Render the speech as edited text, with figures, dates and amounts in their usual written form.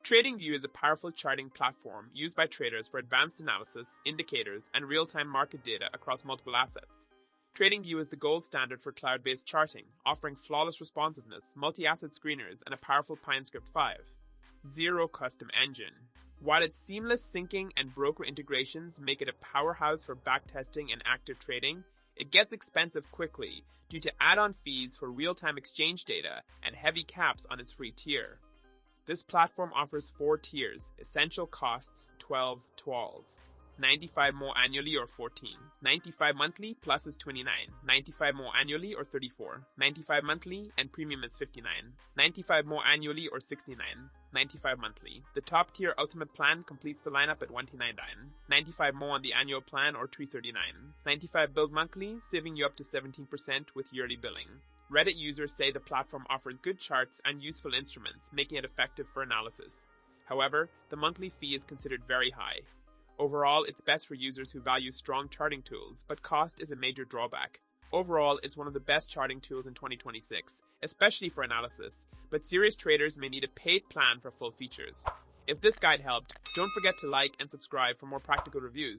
TradingView is a powerful charting platform used by traders for advanced analysis, indicators, and real-time market data across multiple assets. TradingView is the gold standard for cloud-based charting, offering flawless responsiveness, multi-asset screeners, and a powerful PineScript 5. Zero custom engine. While its seamless syncing and broker integrations make it a powerhouse for backtesting and active trading, it gets expensive quickly due to add-on fees for real-time exchange data and heavy caps on its free tier. This platform offers 4 tiers, essential costs 12 TWALs. 95 more annually or 14. 95 monthly plus is 29. 95 more annually or 34. 95 monthly and premium is 59. 95 more annually or 69. 95 monthly. The top tier ultimate plan completes the lineup at 199. 95 more on the annual plan or 339. 95 billed monthly, saving you up to 17% with yearly billing. Reddit users say the platform offers good charts and useful instruments, making it effective for analysis. However, the monthly fee is considered very high. Overall, it's best for users who value strong charting tools, but cost is a major drawback. Overall, it's one of the best charting tools in 2026, especially for analysis, but serious traders may need a paid plan for full features. If this guide helped, don't forget to like and subscribe for more practical reviews.